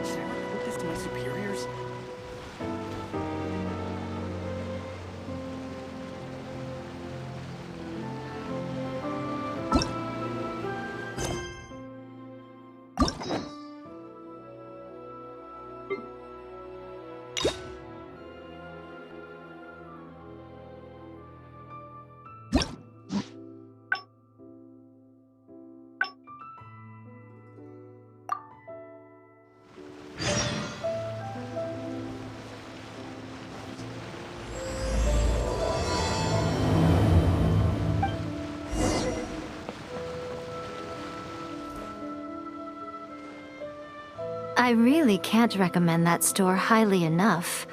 Should I report this to my superiors? I really can't recommend that store highly enough.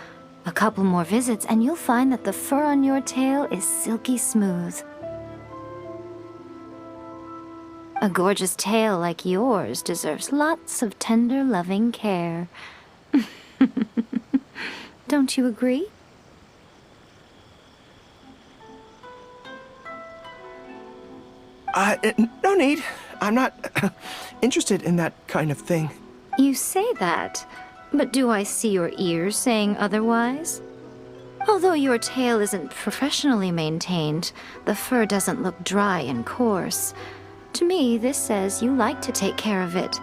A couple more visits and you'll find that the fur on your tail is silky smooth. A gorgeous tail like yours deserves lots of tender, loving care. Don't you agree? No need. I'm not interested in that kind of thing. You say that, but do I see your ears saying otherwise? Although your tail isn't professionally maintained, the fur doesn't look dry and coarse. To me, this says you like to take care of it.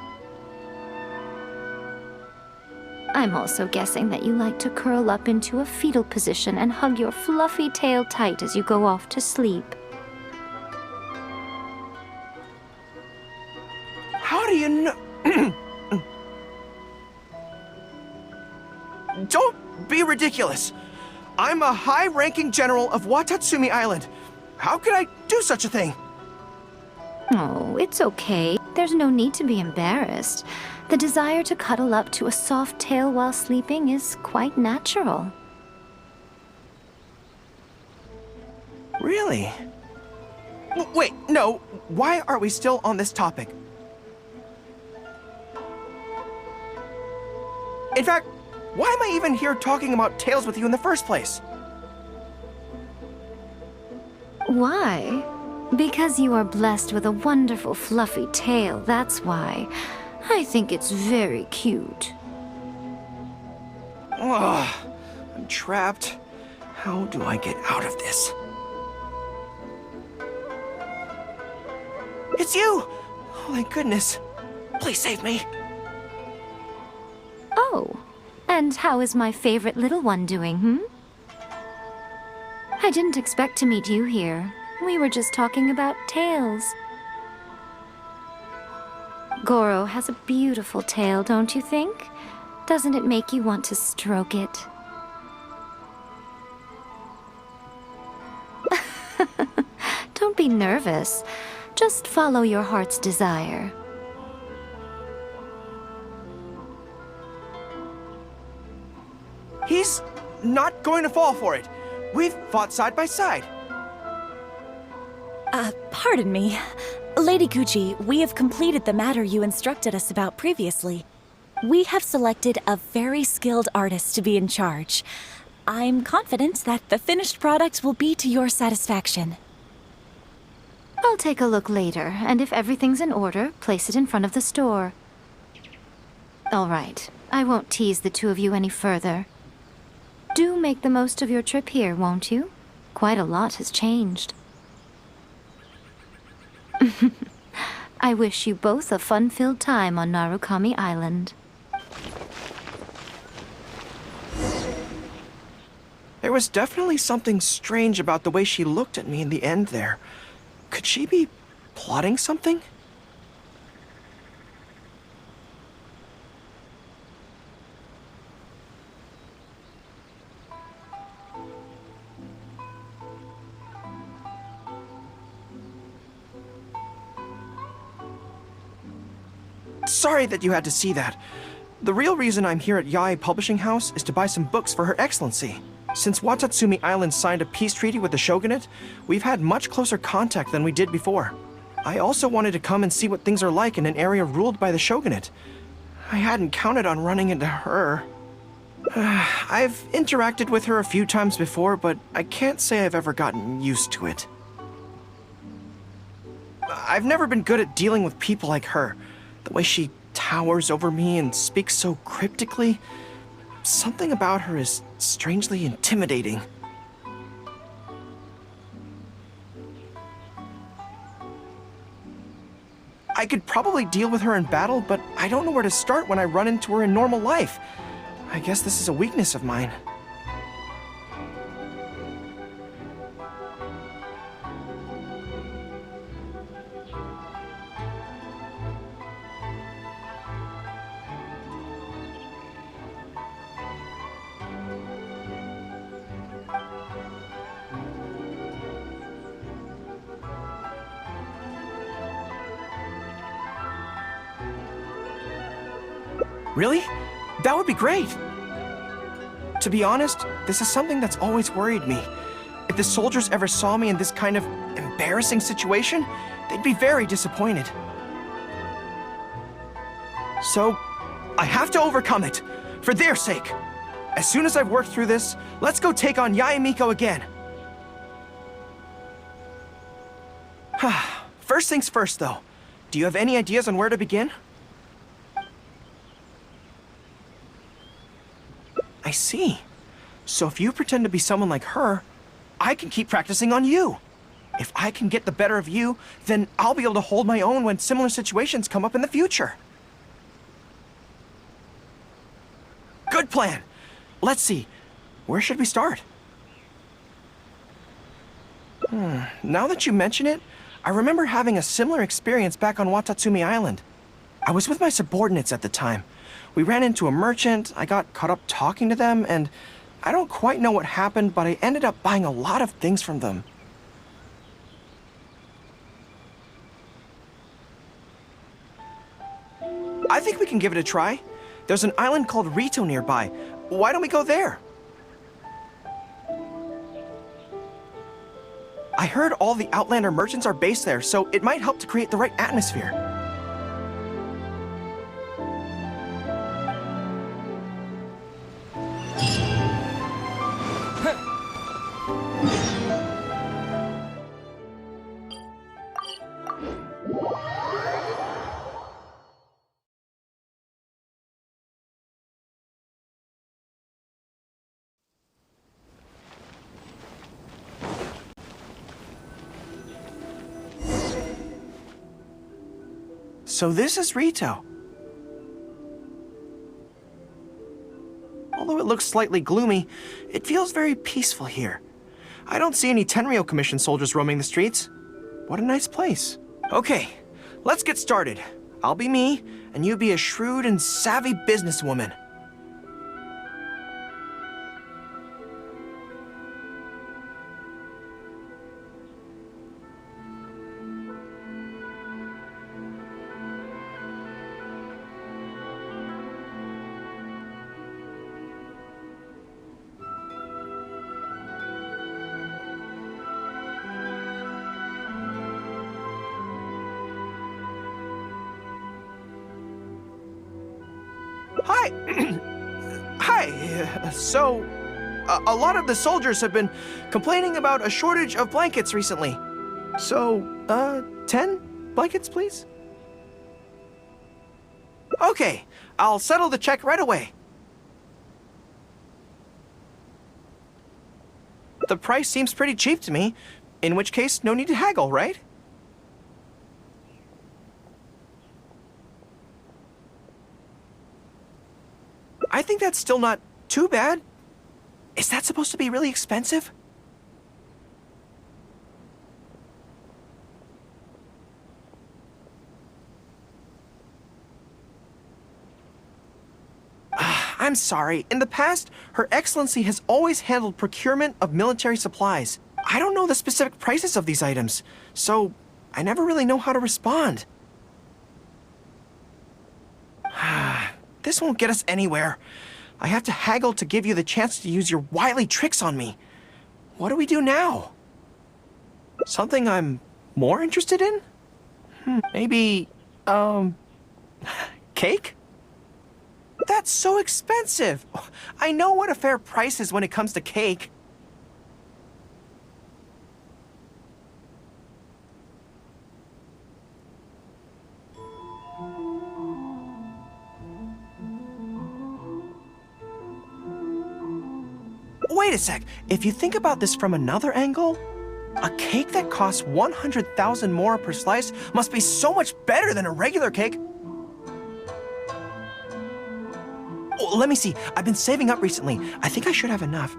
I'm also guessing that you like to curl up into a fetal position and hug your fluffy tail tight as you go off to sleep. How do you know? Don't be ridiculous. I'm a high-ranking general of Watatsumi Island. How could I do such a thing? Oh, it's okay. There's no need to be embarrassed. The desire to cuddle up to a soft tail while sleeping is quite natural. Really? Wait, no. Why are we still on this topic? In fact, why am I even here talking about tails with you in the first place? Why? Because you are blessed with a wonderful fluffy tail, that's why. I think it's very cute. Ugh, I'm trapped. How do I get out of this? It's you! Oh, thank goodness. Please save me. Oh, and how is my favorite little one doing, I didn't expect to meet you here. We were just talking about tails. Gorou has a beautiful tail, don't you think? Doesn't it make you want to stroke it? Don't be nervous. Just follow your heart's desire. He's not going to fall for it. We've fought side by side. Pardon me. Lady Gucci, we have completed the matter you instructed us about previously. We have selected a very skilled artist to be in charge. I'm confident that the finished product will be to your satisfaction. I'll take a look later, and if everything's in order, place it in front of the store. All right, I won't tease the two of you any further. Do make the most of your trip here, won't you? Quite a lot has changed. I wish you both a fun-filled time on Narukami Island. There was definitely something strange about the way she looked at me in the end there. Could she be plotting something? Sorry that you had to see that. The real reason I'm here at Yae Publishing House is to buy some books for Her Excellency. Since Watatsumi Island signed a peace treaty with the shogunate, we've had much closer contact than we did before. I also wanted to come and see what things are like in an area ruled by the shogunate. I hadn't counted on running into her. I've interacted with her a few times before, but I can't say I've ever gotten used to it. I've never been good at dealing with people like her. The way she towers over me and speaks so cryptically. Something about her is strangely intimidating. I could probably deal with her in battle, but I don't know where to start when I run into her in normal life. I guess this is a weakness of mine. Really? That would be great! To be honest, this is something that's always worried me. If the soldiers ever saw me in this kind of embarrassing situation, they'd be very disappointed. So, I have to overcome it, for their sake. As soon as I've worked through this, let's go take on Yae and Miko again. First things first, though. Do you have any ideas on where to begin? I see. So if you pretend to be someone like her, I can keep practicing on you. If I can get the better of you, then I'll be able to hold my own when similar situations come up in the future. Good plan. Let's see. Where should we start? Now that you mention it, I remember having a similar experience back on Watatsumi Island. I was with my subordinates at the time. We ran into a merchant, I got caught up talking to them, and I don't quite know what happened, but I ended up buying a lot of things from them. I think we can give it a try. There's an island called Rito nearby. Why don't we go there? I heard all the Outlander merchants are based there, so it might help to create the right atmosphere. So this is Rito. Although it looks slightly gloomy, it feels very peaceful here. I don't see any Tenryou Commission soldiers roaming the streets. What a nice place. Okay, let's get started. I'll be me, and you be a shrewd and savvy businesswoman. Hi. Hi. So, a lot of the soldiers have been complaining about a shortage of blankets recently. So, 10 blankets, please? Okay, I'll settle the check right away. The price seems pretty cheap to me, in which case, no need to haggle, right? I think that's still not too bad. Is that supposed to be really expensive? I'm sorry. In the past, Her Excellency has always handled procurement of military supplies. I don't know the specific prices of these items, so I never really know how to respond. This won't get us anywhere. I have to haggle to give you the chance to use your wily tricks on me. What do we do now? Something I'm more interested in? Maybe, cake? That's so expensive! I know what a fair price is when it comes to cake. Wait a sec. If you think about this from another angle, a cake that costs 100,000 more per slice must be so much better than a regular cake. Oh, let me see. I've been saving up recently. I think I should have enough.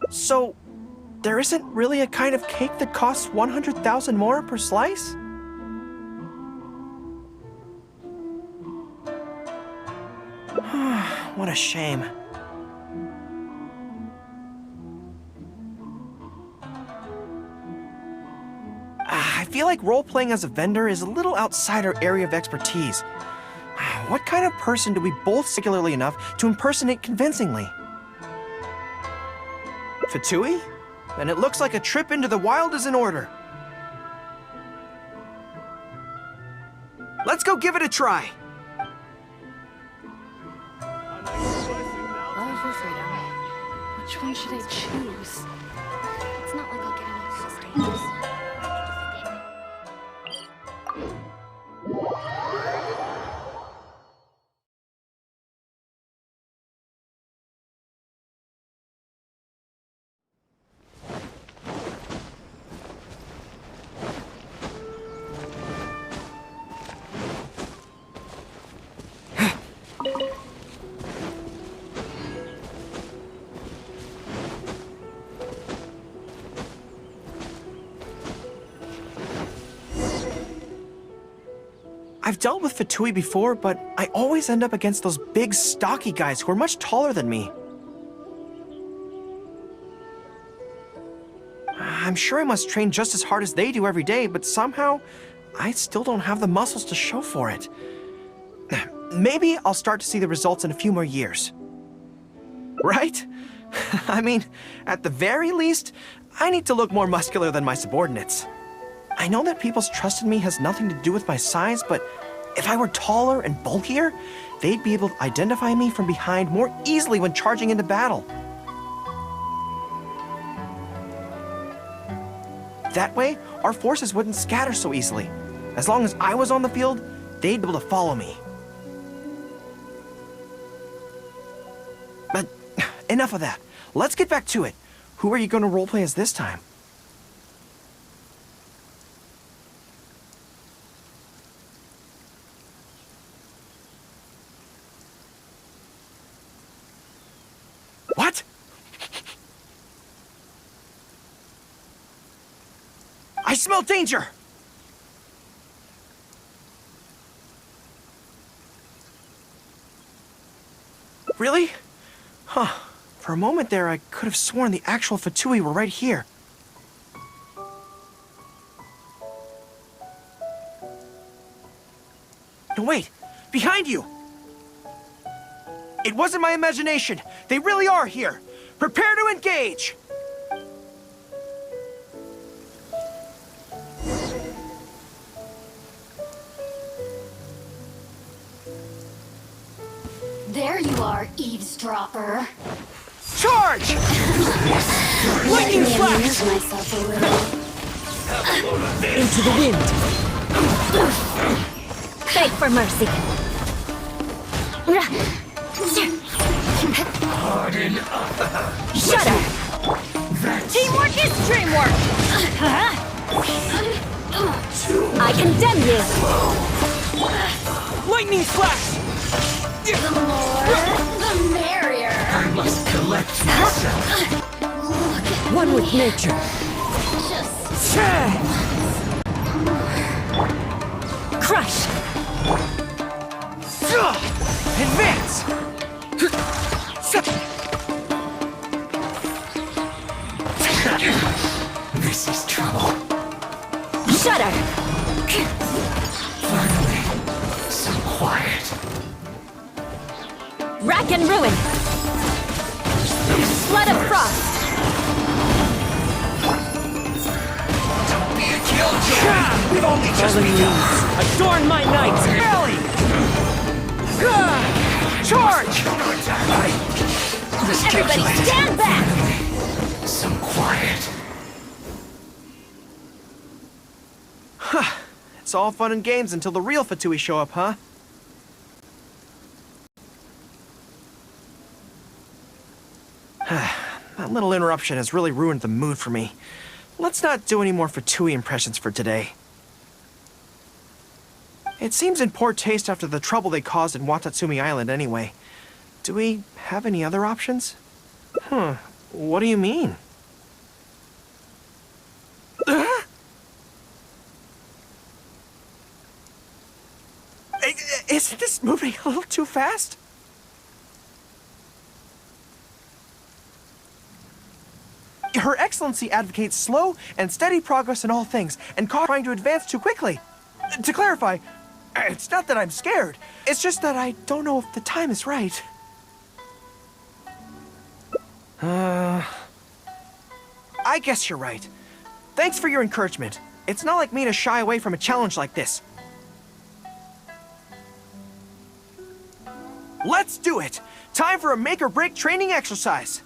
So, there isn't really a kind of cake that costs 100,000 more per slice? What a shame. I feel like role-playing as a vendor is a little outside our area of expertise. What kind of person do we both singularly enough to impersonate convincingly? Fatui? Then it looks like a trip into the wild is in order. Let's go give it a try. Which one should I choose? It's not like I'll get any stages. I've dealt with Fatui before, but I always end up against those big, stocky guys who are much taller than me. I'm sure I must train just as hard as they do every day, but somehow, I still don't have the muscles to show for it. Maybe I'll start to see the results in a few more years. Right? I mean, at the very least, I need to look more muscular than my subordinates. I know that people's trust in me has nothing to do with my size, but if I were taller and bulkier, they'd be able to identify me from behind more easily when charging into battle. That way, our forces wouldn't scatter so easily. As long as I was on the field, they'd be able to follow me. But enough of that. Let's get back to it. Who are you going to roleplay as this time? What? I smell danger! Really? Huh. For a moment there, I could have sworn the actual Fatui were right here. No, wait! Behind you! It wasn't my imagination! They really are here! Prepare to engage! There you are, eavesdropper. Charge! Lightning flash! Myself a little. Into the wind. Beg for mercy. Shudder! Teamwork is dreamwork! I condemn you! Lightning flash! The more, the merrier. I must collect myself. One with nature. Just Crush! Advance! This is trouble. Shudder! Finally, some quiet. Rack and ruin! Flood of frost! Don't be a killjoy. We've only just begun. Adorn my knights! Belly! Charge! This Everybody stand back! Some quiet. It's all fun and games until the real Fatui show up, huh? That little interruption has really ruined the mood for me. Let's not do any more Fatui impressions for today. It seems in poor taste after the trouble they caused in Watatsumi Island anyway. Do we have any other options? What do you mean? Isn't this moving a little too fast? Her Excellency advocates slow and steady progress in all things, and trying to advance too quickly. To clarify, it's not that I'm scared. It's just that I don't know if the time is right. I guess you're right. Thanks for your encouragement. It's not like me to shy away from a challenge like this. Let's do it! Time for a make-or-break training exercise!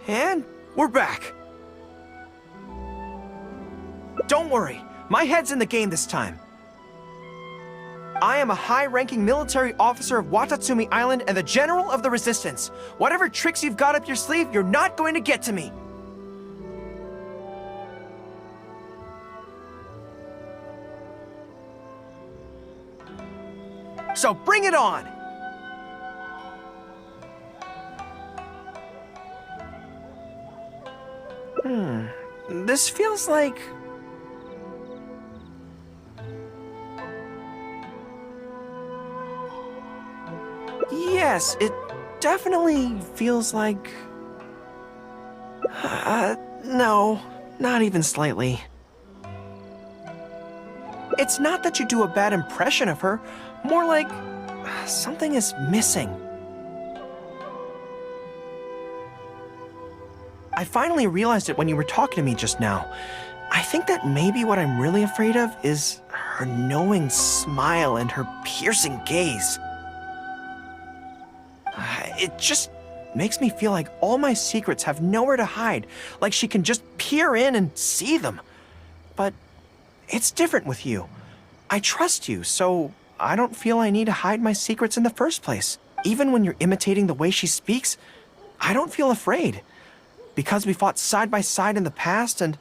And we're back. Don't worry, my head's in the game this time. I am a high-ranking military officer of Watatsumi Island and the General of the Resistance. Whatever tricks you've got up your sleeve, you're not going to get to me. So bring it on! This feels like... Yes, it definitely feels like... no, not even slightly. It's not that you do a bad impression of her, more like something is missing. I finally realized it when you were talking to me just now. I think that maybe what I'm really afraid of is her knowing smile and her piercing gaze. It just makes me feel like all my secrets have nowhere to hide, like she can just peer in and see them. But it's different with you. I trust you, so I don't feel I need to hide my secrets in the first place. Even when you're imitating the way she speaks, I don't feel afraid. Because we fought side by side in the past, and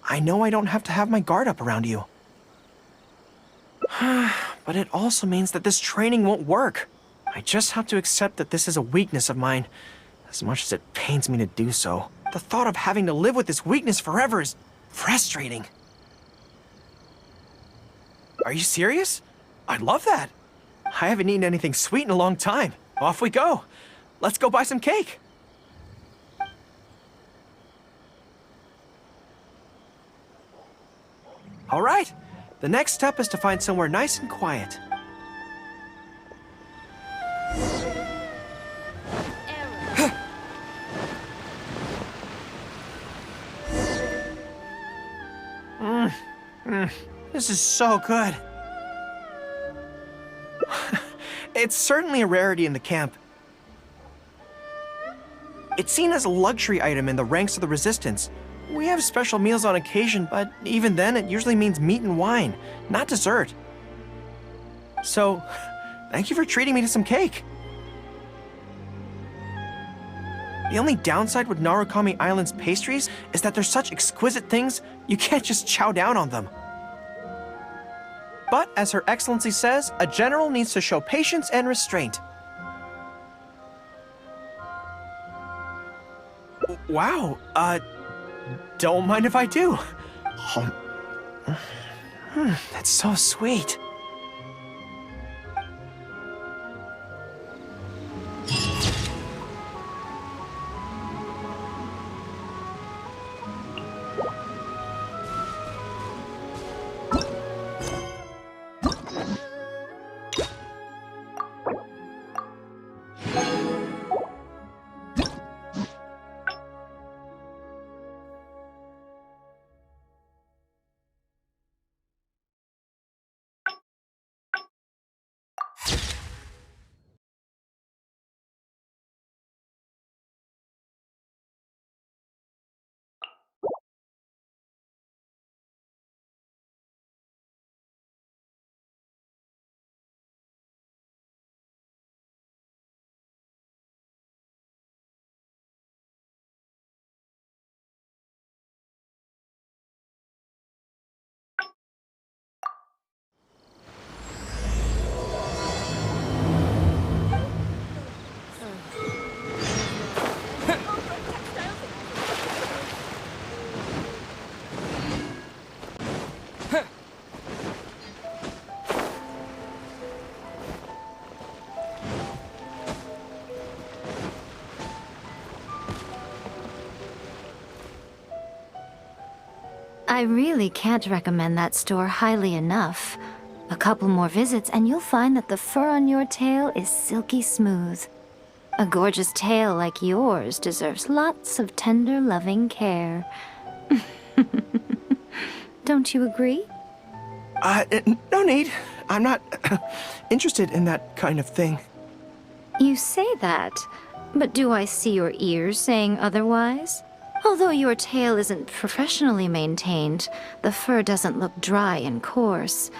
I know I don't have to have my guard up around you. But it also means that this training won't work. I just have to accept that this is a weakness of mine, as much as it pains me to do so. The thought of having to live with this weakness forever is frustrating. Are you serious? I'd love that. I haven't eaten anything sweet in a long time. Off we go. Let's go buy some cake. All right, the next step is to find somewhere nice and quiet. This is so good. It's certainly a rarity in the camp. It's seen as a luxury item in the ranks of the Resistance. We have special meals on occasion, but even then it usually means meat and wine, not dessert. So, thank you for treating me to some cake. The only downside with Narukami Island's pastries is that they're such exquisite things, you can't just chow down on them. But, as Her Excellency says, a general needs to show patience and restraint. Wow, don't mind if I do. That's so sweet. I really can't recommend that store highly enough. A couple more visits and you'll find that the fur on your tail is silky smooth. A gorgeous tail like yours deserves lots of tender, loving care. Don't you agree? No need. I'm not interested in that kind of thing. You say that, but do I see your ears saying otherwise? Although your tail isn't professionally maintained, the fur doesn't look dry and coarse.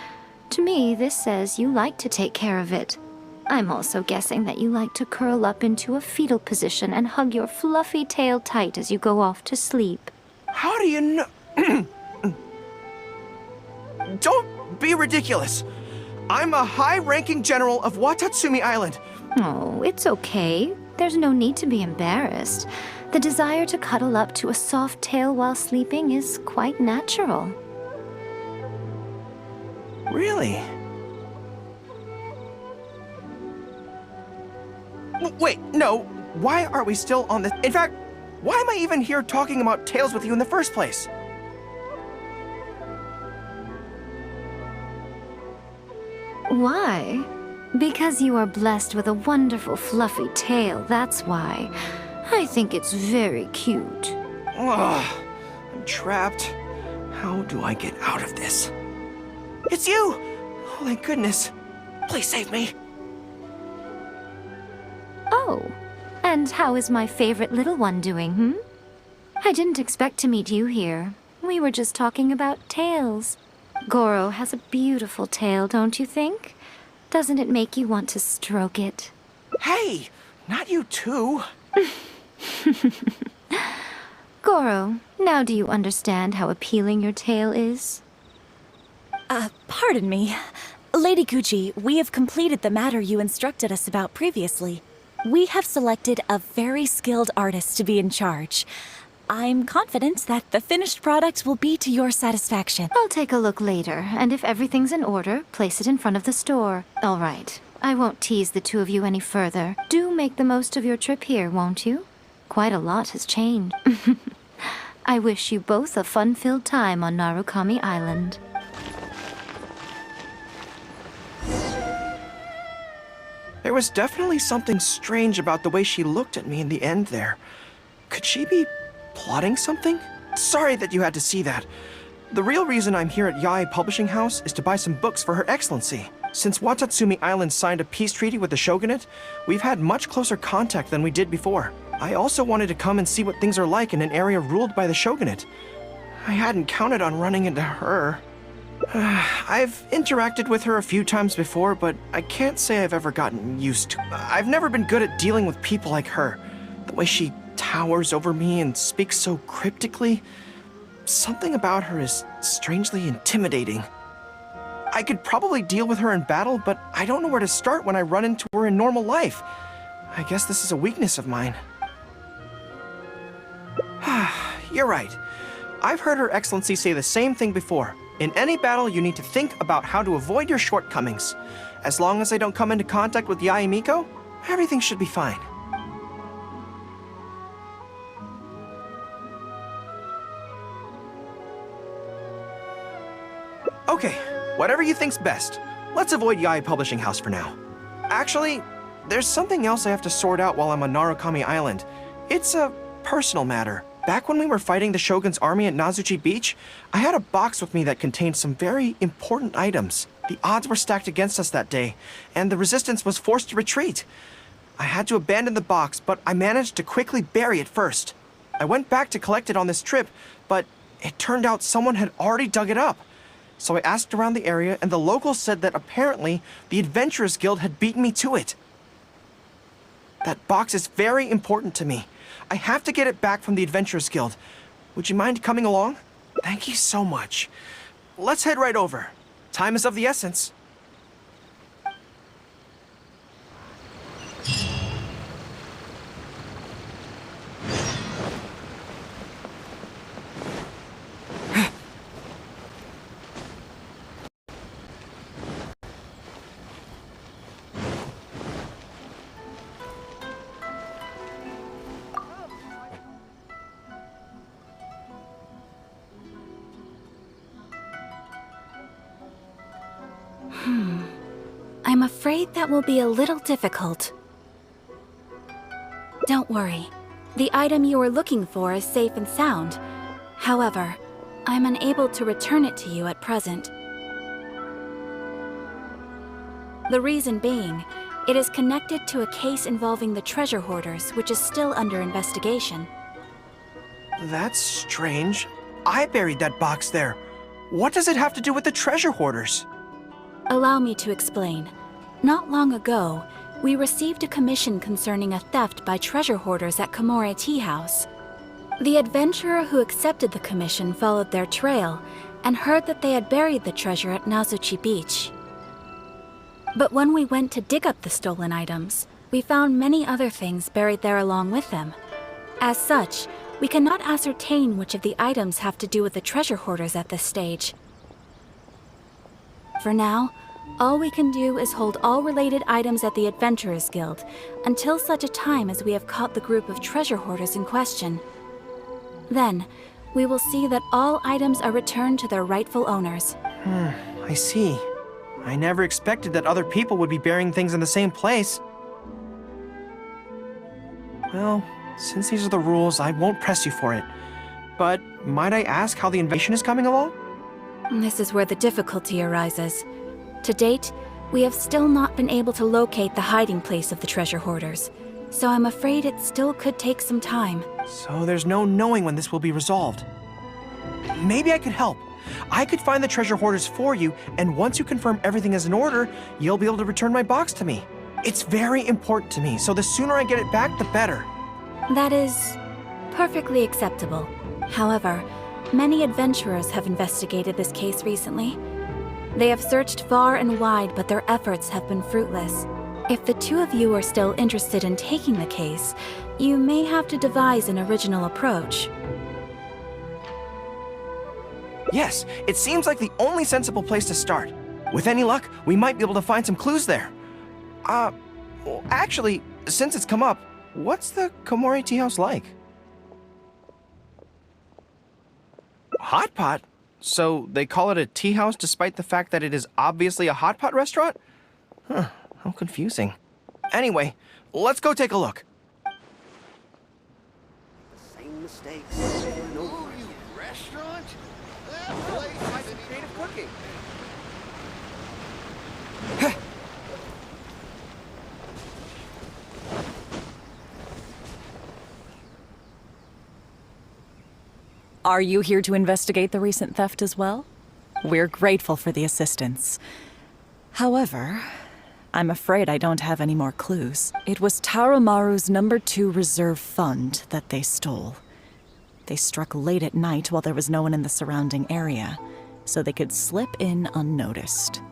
To me, this says you like to take care of it. I'm also guessing that you like to curl up into a fetal position and hug your fluffy tail tight as you go off to sleep. How do you know? Don't be ridiculous. I'm a high-ranking general of Watatsumi Island. Oh, it's okay. There's no need to be embarrassed. The desire to cuddle up to a soft tail while sleeping is quite natural. Really? Wait, no. Why are we still on this? In fact, why am I even here talking about tails with you in the first place? Why? Because you are blessed with a wonderful fluffy tail, that's why. I think it's very cute. Ugh, I'm trapped. How do I get out of this? It's you! Oh, thank goodness. Please save me. Oh, and how is my favorite little one doing, I didn't expect to meet you here. We were just talking about tails. Gorou has a beautiful tail, don't you think? Doesn't it make you want to stroke it? Hey, not you too. Gorou, now do you understand how appealing your tail is? Pardon me. Lady Gucci, we have completed the matter you instructed us about previously. We have selected a very skilled artist to be in charge. I'm confident that the finished product will be to your satisfaction. I'll take a look later, and if everything's in order, place it in front of the store. All right. I won't tease the two of you any further. Do make the most of your trip here, won't you? Quite a lot has changed. I wish you both a fun-filled time on Narukami Island. There was definitely something strange about the way she looked at me in the end there. Could she be plotting something? Sorry that you had to see that. The real reason I'm here at Yae Publishing House is to buy some books for Her Excellency. Since Watatsumi Island signed a peace treaty with the shogunate, we've had much closer contact than we did before. I also wanted to come and see what things are like in an area ruled by the shogunate. I hadn't counted on running into her. I've interacted with her a few times before, but I can't say I've ever gotten used to. I've never been good at dealing with people like her. The way she towers over me and speaks so cryptically. Something about her is strangely intimidating. I could probably deal with her in battle, but I don't know where to start when I run into her in normal life. I guess this is a weakness of mine. You're right. I've heard Her Excellency say the same thing before. In any battle, you need to think about how to avoid your shortcomings. As long as I don't come into contact with Yae Miko, everything should be fine. Okay, whatever you think's best. Let's avoid Yae Publishing House for now. Actually, there's something else I have to sort out while I'm on Narukami Island. It's a personal matter. Back when we were fighting the Shogun's army at Nazuchi Beach, I had a box with me that contained some very important items. The odds were stacked against us that day, and the resistance was forced to retreat. I had to abandon the box, but I managed to quickly bury it first. I went back to collect it on this trip, but it turned out someone had already dug it up. So I asked around the area, and the locals said that apparently the Adventurers Guild had beaten me to it. That box is very important to me. I have to get it back from the Adventurers Guild. Would you mind coming along? Thank you so much. Let's head right over. Time is of the essence. I'm afraid that will be a little difficult. Don't worry. The item you are looking for is safe and sound. However, I'm unable to return it to you at present. The reason being, it is connected to a case involving the treasure hoarders, which is still under investigation. That's strange. I buried that box there. What does it have to do with the treasure hoarders? Allow me to explain. Not long ago, we received a commission concerning a theft by treasure hoarders at Komore Tea House. The adventurer who accepted the commission followed their trail and heard that they had buried the treasure at Nazuchi Beach. But when we went to dig up the stolen items, we found many other things buried there along with them. As such, we cannot ascertain which of the items have to do with the treasure hoarders at this stage. For now, all we can do is hold all related items at the Adventurers Guild until such a time as we have caught the group of treasure hoarders in question. Then, we will see that all items are returned to their rightful owners. I see. I never expected that other people would be burying things in the same place. Well, since these are the rules, I won't press you for it. But might I ask how the invasion is coming along? This is where the difficulty arises. To date, we have still not been able to locate the hiding place of the treasure hoarders, so I'm afraid it still could take some time. So there's no knowing when this will be resolved. Maybe I could help. I could find the treasure hoarders for you, and once you confirm everything is in order, you'll be able to return my box to me. It's very important to me, so the sooner I get it back, the better. That is perfectly acceptable. However, many adventurers have investigated this case recently. They have searched far and wide, but their efforts have been fruitless. If the two of you are still interested in taking the case, you may have to devise an original approach. Yes, it seems like the only sensible place to start. With any luck, we might be able to find some clues there. Well, actually, since it's come up, what's the Komore Tea House like? Hot pot? So they call it a tea house despite the fact that it is obviously a hot pot restaurant? Huh, how confusing. Anyway, let's go take a look. Same mistakes over and over. Ooh, you restaurant? That place is creative cooking. Are you here to investigate the recent theft as well? We're grateful for the assistance. However, I'm afraid I don't have any more clues. It was Tarumaru's #2 reserve fund that they stole. They struck late at night while there was no one in the surrounding area, so they could slip in unnoticed.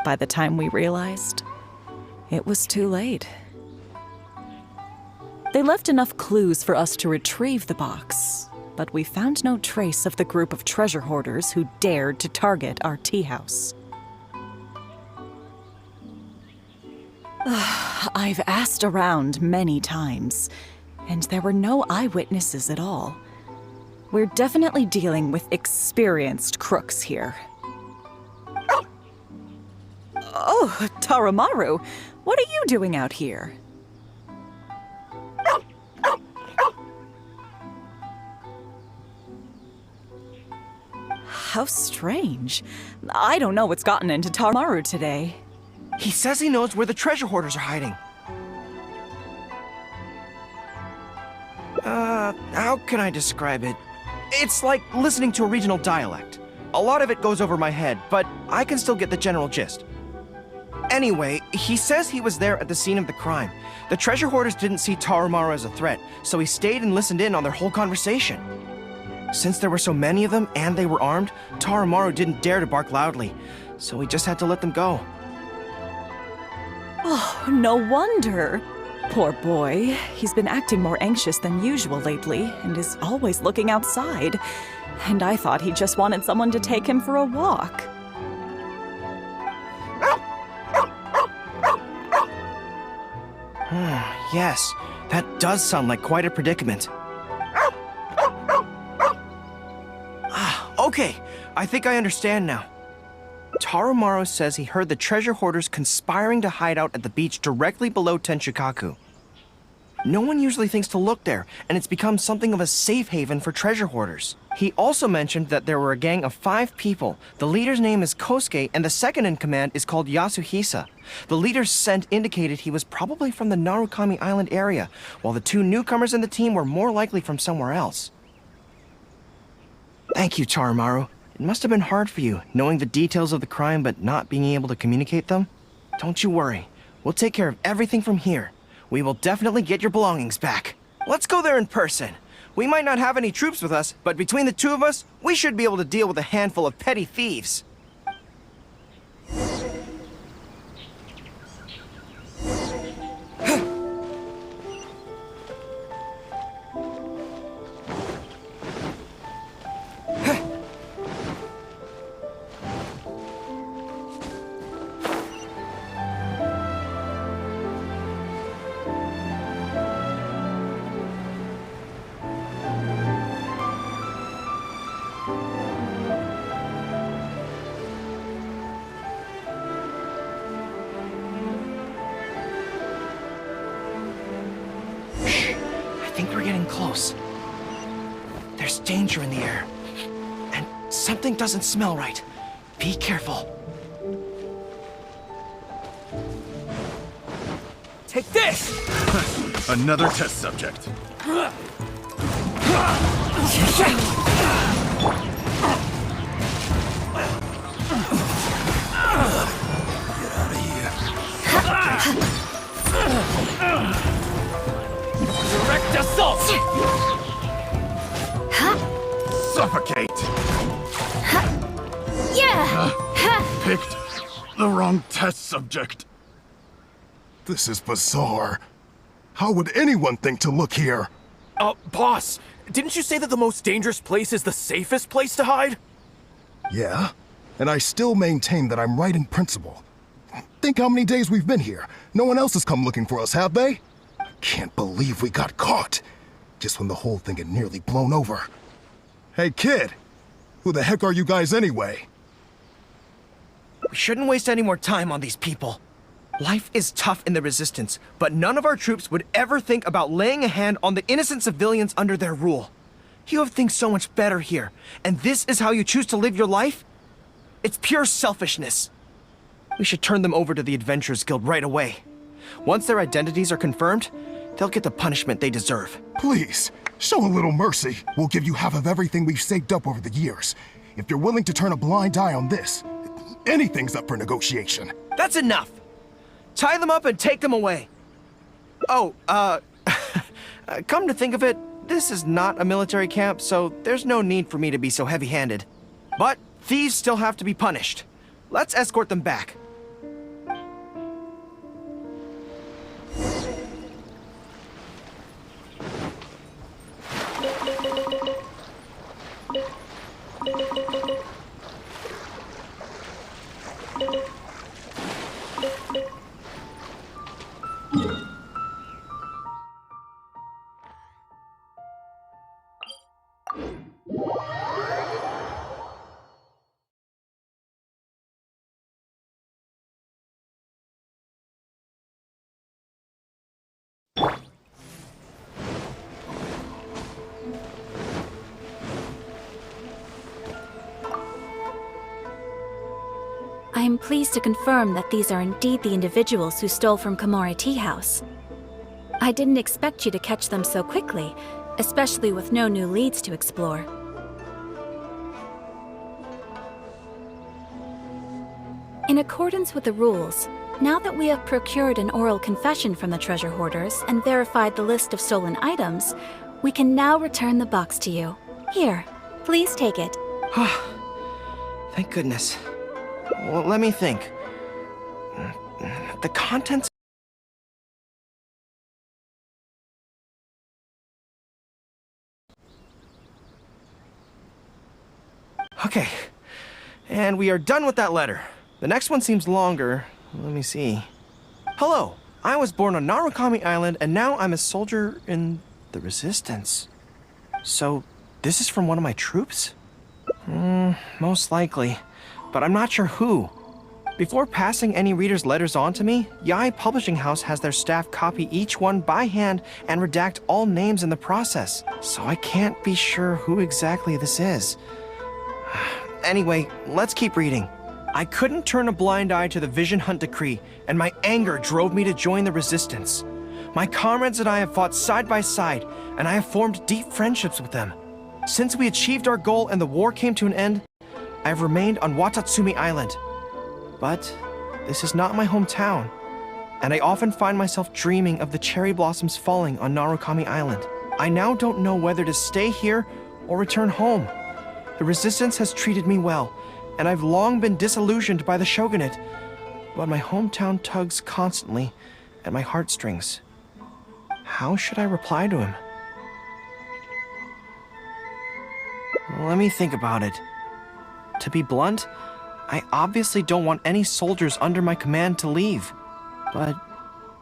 By the time we realized, it was too late. They left enough clues for us to retrieve the box, but we found no trace of the group of treasure hoarders who dared to target our tea house. I've asked around many times, and there were no eyewitnesses at all. We're definitely dealing with experienced crooks here. Oh, Tarumaru, what are you doing out here? How strange. I don't know what's gotten into Tarumaru today. He says he knows where the treasure hoarders are hiding. How can I describe it? It's like listening to a regional dialect. A lot of it goes over my head, but I can still get the general gist. Anyway, he says he was there at the scene of the crime. The treasure hoarders didn't see Tarumaru as a threat, so he stayed and listened in on their whole conversation. Since there were so many of them and they were armed, Tarumaru didn't dare to bark loudly, so we just had to let them go. Oh, no wonder. Poor boy. He's been acting more anxious than usual lately and is always looking outside. And I thought he just wanted someone to take him for a walk. Yes, that does sound like quite a predicament. Okay, I think I understand now. Tarumaru says he heard the treasure hoarders conspiring to hide out at the beach directly below Tenshikaku. No one usually thinks to look there, and it's become something of a safe haven for treasure hoarders. He also mentioned that there were a gang of 5 people. The leader's name is Kosuke, and the second in command is called Yasuhisa. The leader's scent indicated he was probably from the Narukami Island area, while the 2 newcomers in the team were more likely from somewhere else. Thank you, Tarumaru. It must have been hard for you, knowing the details of the crime but not being able to communicate them. Don't you worry. We'll take care of everything from here. We will definitely get your belongings back. Let's go there in person. We might not have any troops with us, but between the 2 of us, we should be able to deal with a handful of petty thieves. I think we're getting close. There's danger in the air. And something doesn't smell right. Be careful. Take this! Another test subject. Direct assault! Suffocate! Yeah! Picked the wrong test subject. This is bizarre. How would anyone think to look here? Boss, didn't you say that the most dangerous place is the safest place to hide? Yeah, and I still maintain that I'm right in principle. Think how many days we've been here. No one else has come looking for us, have they? I can't believe we got caught. Just when the whole thing had nearly blown over. Hey, kid! Who the heck are you guys anyway? We shouldn't waste any more time on these people. Life is tough in the Resistance, but none of our troops would ever think about laying a hand on the innocent civilians under their rule. You have things so much better here, and this is how you choose to live your life? It's pure selfishness. We should turn them over to the Adventurers Guild right away. Once their identities are confirmed, they'll get the punishment they deserve. Please, show a little mercy. We'll give you half of everything we've saved up over the years. If you're willing to turn a blind eye on this, anything's up for negotiation. That's enough! Tie them up and take them away. Oh, come to think of it, this is not a military camp, so there's no need for me to be so heavy-handed. But thieves still have to be punished. Let's escort them back. I am pleased to confirm that these are indeed the individuals who stole from Komori Tea House. I didn't expect you to catch them so quickly, especially with no new leads to explore. In accordance with the rules, now that we have procured an oral confession from the treasure hoarders and verified the list of stolen items, we can now return the box to you. Here, please take it. Thank goodness. Well, let me think. The contents... Okay. And we are done with that letter. The next one seems longer. Let me see. Hello. I was born on Narukami Island, and now I'm a soldier in the Resistance. So, this is from one of my troops? Most likely. but I'm not sure who. Before passing any reader's letters on to me, Yai Publishing House has their staff copy each one by hand and redact all names in the process, so I can't be sure who exactly this is. Anyway, let's keep reading. I couldn't turn a blind eye to the Vision Hunt decree, and my anger drove me to join the resistance. My comrades and I have fought side by side, and I have formed deep friendships with them. Since we achieved our goal and the war came to an end, I have remained on Watatsumi Island. But this is not my hometown, and I often find myself dreaming of the cherry blossoms falling on Narukami Island. I now don't know whether to stay here or return home. The resistance has treated me well, and I've long been disillusioned by the shogunate, but my hometown tugs constantly at my heartstrings. How should I reply to him? Let me think about it. To be blunt, I obviously don't want any soldiers under my command to leave. But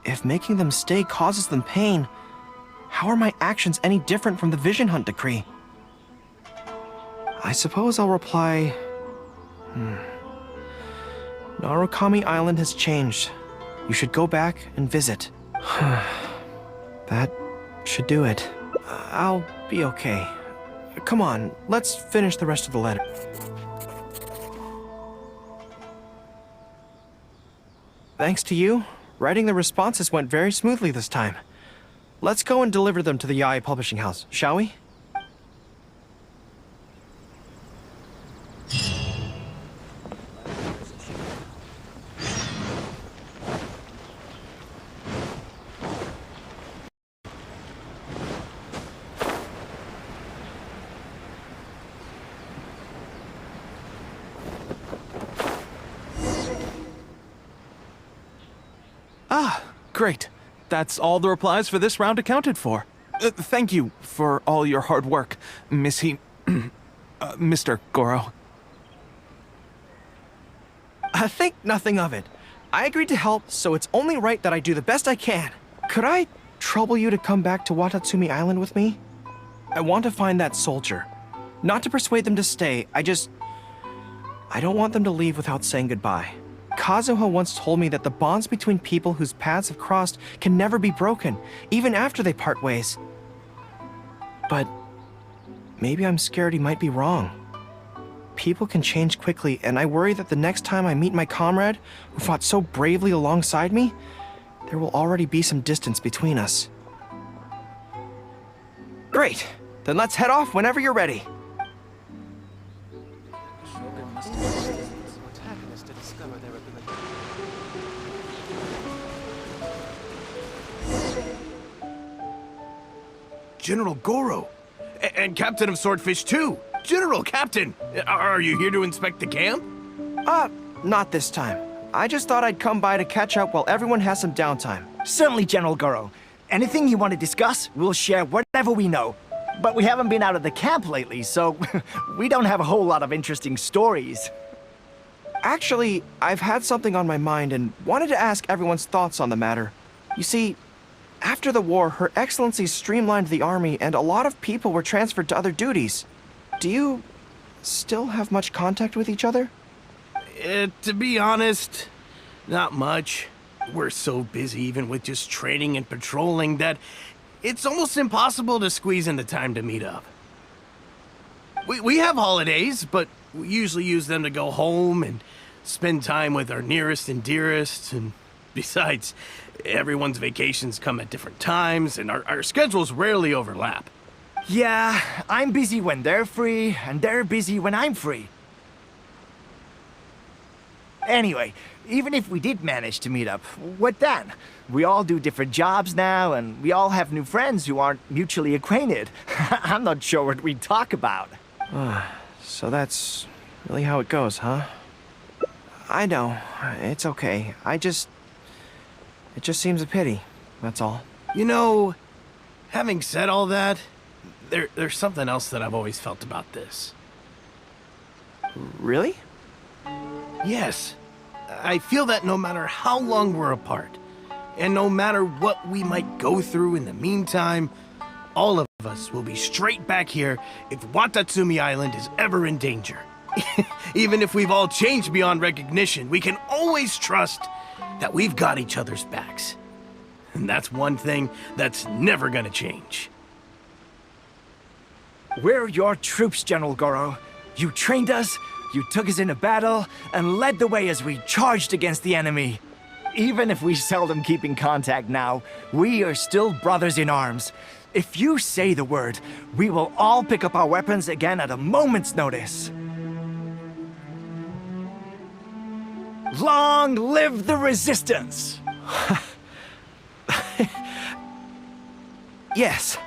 if making them stay causes them pain, how are my actions any different from the Vision Hunt decree? I suppose I'll reply... Narukami Island has changed. You should go back and visit. That should do it. I'll be okay. Come on, let's finish the rest of the letter. Thanks to you, writing the responses went very smoothly this time. Let's go and deliver them to the Yai Publishing House, shall we? Great. That's all the replies for this round accounted for. Thank you for all your hard work, Mr. Gorou. I think nothing of it. I agreed to help, so it's only right that I do the best I can. Could I trouble you to come back to Watatsumi Island with me? I want to find that soldier. Not to persuade them to stay, I don't want them to leave without saying goodbye. Kazuha once told me that the bonds between people whose paths have crossed can never be broken, even after they part ways. But maybe I'm scared he might be wrong. People can change quickly, and I worry that the next time I meet my comrade, who fought so bravely alongside me, there will already be some distance between us. Great! Then let's head off whenever you're ready. General Gorou! And Captain of Swordfish too! General Captain! Are you here to inspect the camp? Not this time. I just thought I'd come by to catch up while everyone has some downtime. Certainly, General Gorou. Anything you want to discuss, we'll share whatever we know. But we haven't been out of the camp lately, so we don't have a whole lot of interesting stories. Actually, I've had something on my mind and wanted to ask everyone's thoughts on the matter. You see, after the war, Her Excellency streamlined the army and a lot of people were transferred to other duties. Do you still have much contact with each other? To be honest, not much. We're so busy even with just training and patrolling that it's almost impossible to squeeze in the time to meet up. We have holidays, but we usually use them to go home and spend time with our nearest and dearest, and besides, everyone's vacations come at different times, and our schedules rarely overlap. Yeah, I'm busy when they're free, and they're busy when I'm free. Anyway, even if we did manage to meet up, what then? We all do different jobs now, and we all have new friends who aren't mutually acquainted. I'm not sure what we'd talk about. So that's really how it goes, huh? I know. It's okay. It just seems a pity, that's all. You know, having said all that, there's something else that I've always felt about this. Really? Yes. I feel that no matter how long we're apart, and no matter what we might go through in the meantime, all of us will be straight back here if Watatsumi Island is ever in danger. Even if we've all changed beyond recognition, we can always trust that we've got each other's backs. And that's one thing that's never gonna change. We're your troops, General Gorou. You trained us, you took us into battle, and led the way as we charged against the enemy. Even if we seldom keep in contact now, we are still brothers in arms. If you say the word, we will all pick up our weapons again at a moment's notice. Long live the resistance! Yes,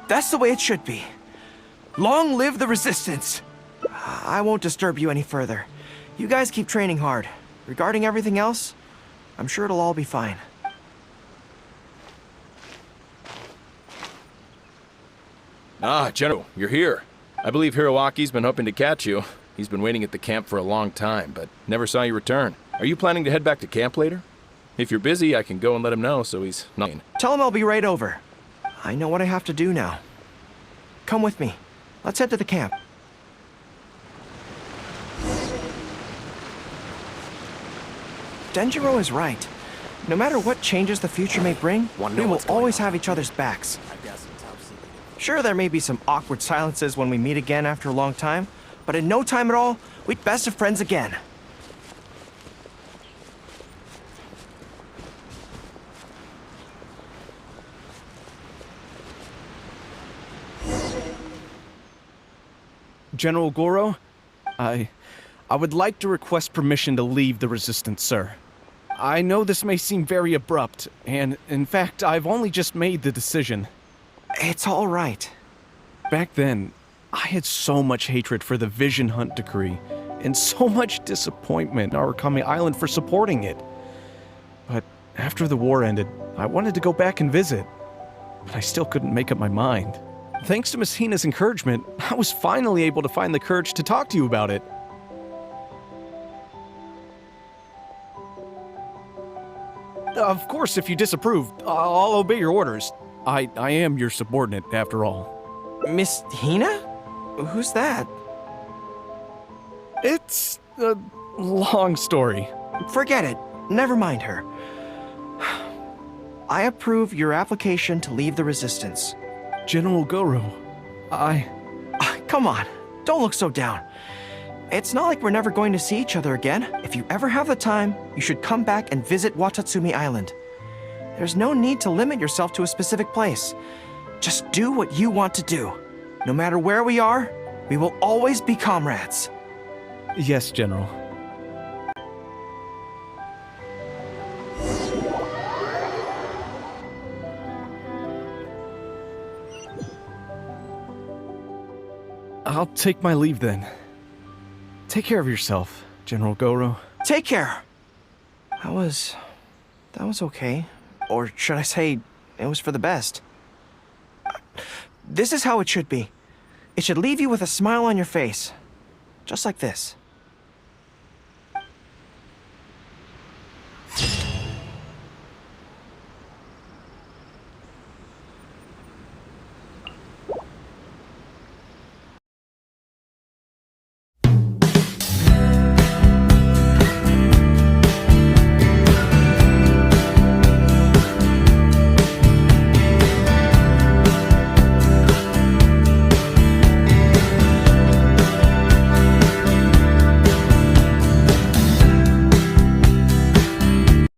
that's the way it should be. Long live the resistance! I won't disturb you any further. You guys keep training hard. Regarding everything else, I'm sure it'll all be fine. Ah, General, you're here. I believe Hiroaki's been hoping to catch you. He's been waiting at the camp for a long time, but never saw you return. Are you planning to head back to camp later? If you're busy, I can go and let him know so he's not... Tell him I'll be right over. I know what I have to do now. Come with me. Let's head to the camp. Denjiro is right. No matter what changes the future may bring, we will always have each other's backs. Sure, there may be some awkward silences when we meet again after a long time, but in no time at all, we'd best of friends again. General Gorou, I would like to request permission to leave the Resistance, sir. I know this may seem very abrupt, and in fact, I've only just made the decision. It's all right. Back then, I had so much hatred for the Vision Hunt decree, and so much disappointment in Arakami Island for supporting it. But after the war ended, I wanted to go back and visit, but I still couldn't make up my mind. Thanks to Miss Hina's encouragement, I was finally able to find the courage to talk to you about it. Of course, if you disapprove, I'll obey your orders. I am your subordinate, after all. Miss Hina? Who's that? It's a long story. Forget it. Never mind her. I approve your application to leave the Resistance. General Gorou, Come on, don't look so down. It's not like we're never going to see each other again. If you ever have the time, you should come back and visit Watatsumi Island. There's no need to limit yourself to a specific place. Just do what you want to do. No matter where we are, we will always be comrades. Yes, General. I'll take my leave then. Take care of yourself, General Gorou. Take care. That was okay. Or should I say, it was for the best. This is how it should be. It should leave you with a smile on your face. Just like this.